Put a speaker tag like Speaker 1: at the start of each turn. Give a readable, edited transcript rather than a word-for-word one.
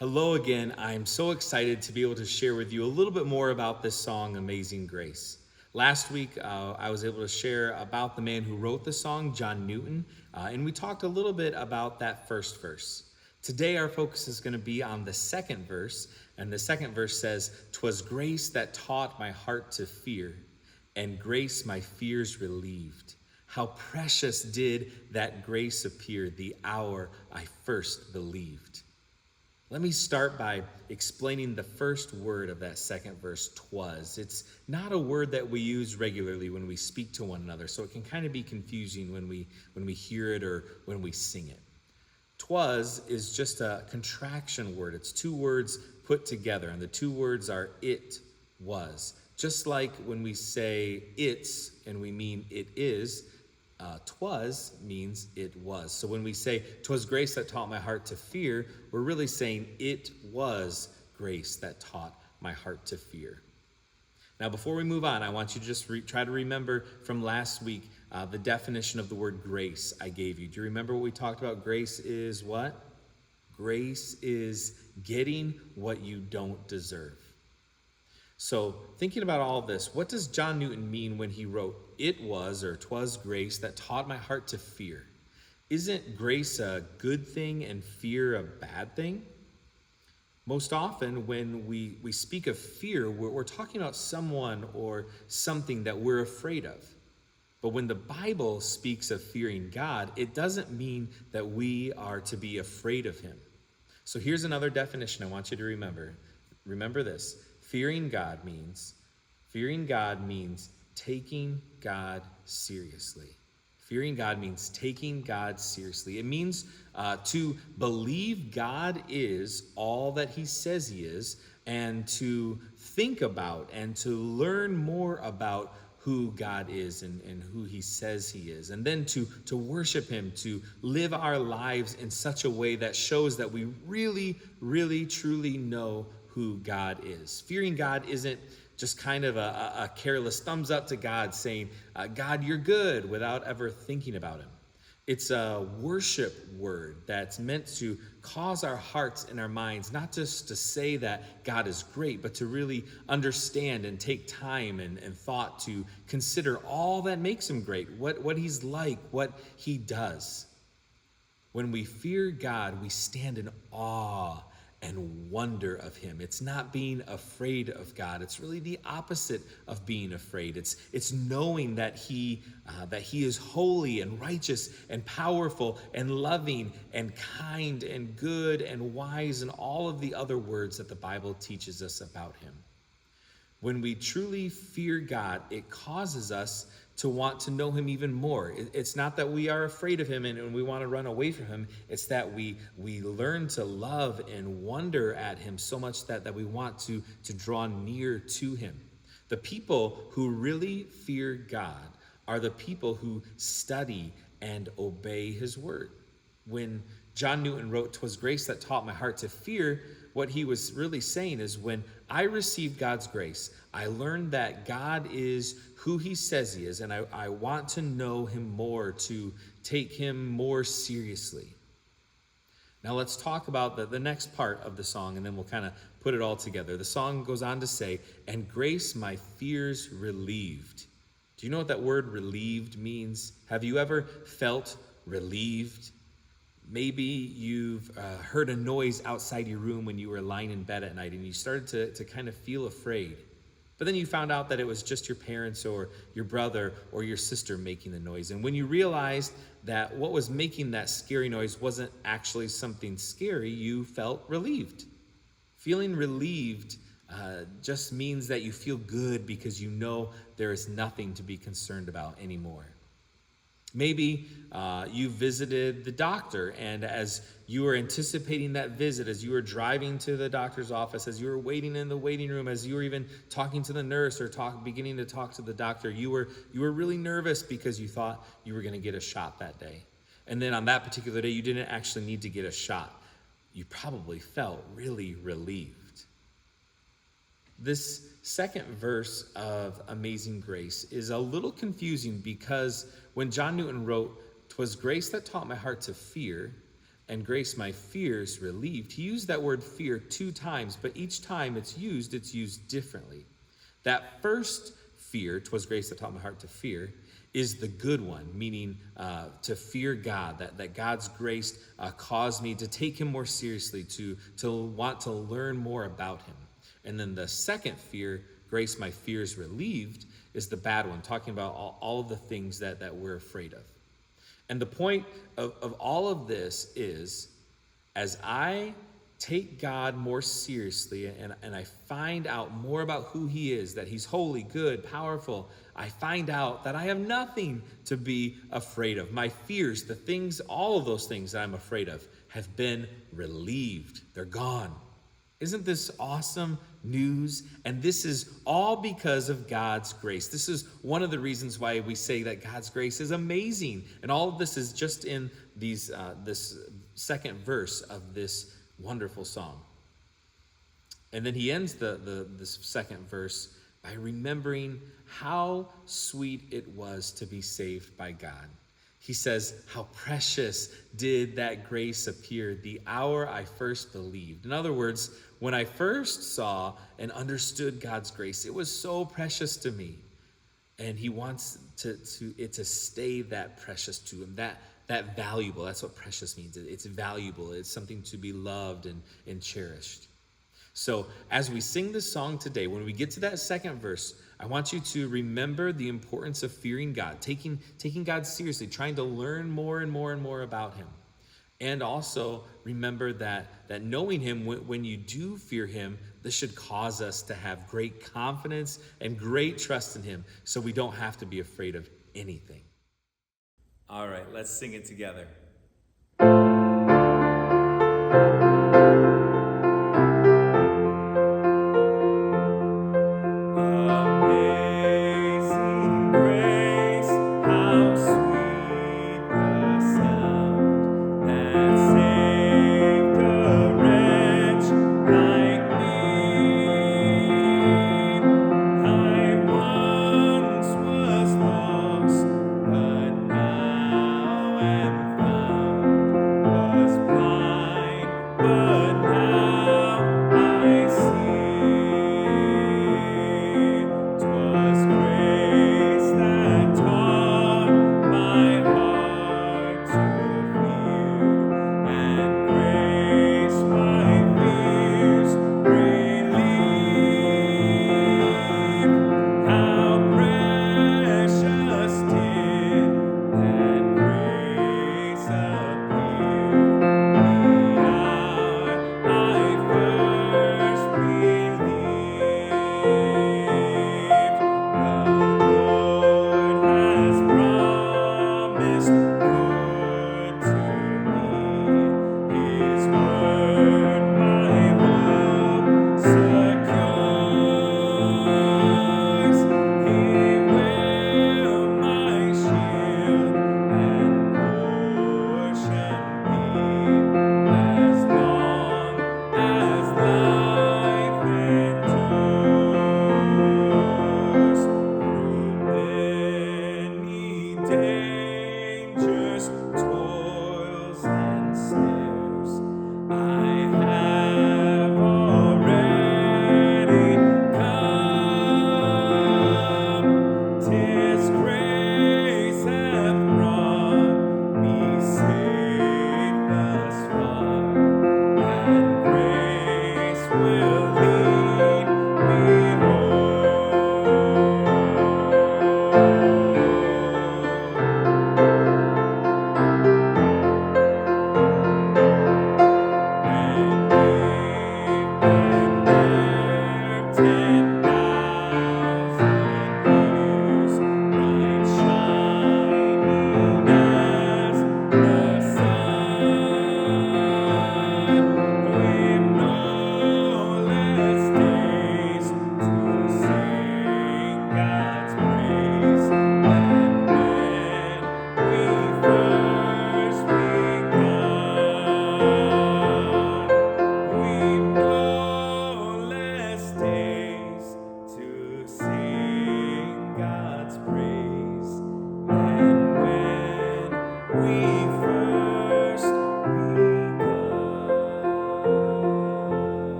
Speaker 1: Hello again. I'm so excited to be able to share with you a little bit more about this song, Amazing Grace. Last week, I was able to share about the man who wrote the song, John Newton, and we talked a little bit about that first verse. Today, our focus is going to be on the second verse, and the second verse says, "'Twas grace that taught my heart to fear, and grace my fears relieved. How precious did that grace appear the hour I first believed." Let me start by explaining the first word of that second verse, "'twas." It's not a word that we use regularly when we speak to one another, so it can kind of be confusing when we hear it or when we sing it. "'Twas" is just a contraction word. It's two words put together, and the two words are "it was." Just like when we say "it's" and we mean "it is," "'twas" means "it was." So when we say "'twas grace that taught my heart to fear," we're really saying it was grace that taught my heart to fear. Now, before we move on, I want you to just try to remember from last week the definition of the word grace I gave you. Do you remember what we talked about? Grace is what? Grace is getting what you don't deserve. So, thinking about all this, what does John Newton mean when he wrote, "It was," or "'twas grace that taught my heart to fear"? Isn't grace a good thing and fear a bad thing? Most often, when we speak of fear, we're talking about someone or something that we're afraid of. But when the Bible speaks of fearing God, it doesn't mean that we are to be afraid of him. So here's another definition I want you to remember. Remember this. Fearing God means taking God seriously. Fearing God means taking God seriously. It means to believe God is all that he says he is, and to think about and to learn more about who God is and who he says he is. And then to worship him, to live our lives in such a way that shows that we really, really, truly know who God is. Fearing God isn't just kind of a careless thumbs up to God saying, "God, you're good," without ever thinking about him. It's a worship word that's meant to cause our hearts and our minds not just to say that God is great, but to really understand and take time and thought to consider all that makes him great, what he's like, what he does. When we fear God, we stand in awe and wonder of him. It's not being afraid of God. It's really the opposite of being afraid. It's knowing that he is holy and righteous and powerful and loving and kind and good and wise and all of the other words that the Bible teaches us about him. When we truly fear God, it causes us to want to know him even more. It's not that we are afraid of him and we want to run away from him. It's that we learn to love and wonder at him so much that we want to draw near to him. The people who really fear God are the people who study and obey his word. When John Newton wrote, "'Twas grace that taught my heart to fear," what he was really saying is when I received God's grace, I learned that God is who he says he is, and I want to know him more, to take him more seriously. Now let's talk about the next part of the song, and then we'll kind of put it all together. The song goes on to say, "And grace my fears relieved." Do you know what that word relieved means? Have you ever felt relieved? Maybe you've heard a noise outside your room when you were lying in bed at night and you started to kind of feel afraid. But then you found out that it was just your parents or your brother or your sister making the noise. And when you realized that what was making that scary noise wasn't actually something scary, you felt relieved. Feeling relieved just means that you feel good because you know there is nothing to be concerned about anymore. Maybe you visited the doctor, and as you were anticipating that visit, as you were driving to the doctor's office, as you were waiting in the waiting room, as you were even talking to the nurse or beginning to talk to the doctor, you were really nervous because you thought you were going to get a shot that day. And then on that particular day, you didn't actually need to get a shot. You probably felt really relieved. This second verse of Amazing Grace is a little confusing because when John Newton wrote, "'Twas grace that taught my heart to fear, and grace my fears relieved. He used that word fear 2 times, but each time it's used differently. That first fear, 'twas grace that taught my heart to fear, is the good one, meaning to fear God, that God's grace caused me to take him more seriously, to want to learn more about him. And then the second fear, grace my fears relieved, is the bad one, talking about all of the things that we're afraid of. And the point of all of this is, as I take God more seriously and I find out more about who he is, that he's holy, good, powerful, I find out that I have nothing to be afraid of. My fears, the things, all of those things that I'm afraid of have been relieved. They're gone. Isn't this awesome news? And this is all because of God's grace. This is one of the reasons why we say that God's grace is amazing. And all of this is just in this second verse of this wonderful song. And then he ends this second verse by remembering how sweet it was to be saved by God. He says, how precious did that grace appear the hour I first believed. In other words, when I first saw and understood God's grace, it was so precious to me. And he wants it to stay that precious to him, that valuable. That's what precious means. It's valuable. It's something to be loved and cherished. So as we sing this song today, when we get to that second verse, I want you to remember the importance of fearing God, taking God seriously, trying to learn more and more and more about him. And also remember that knowing him, when you do fear him, this should cause us to have great confidence and great trust in him, so we don't have to be afraid of anything. All right, let's sing it together.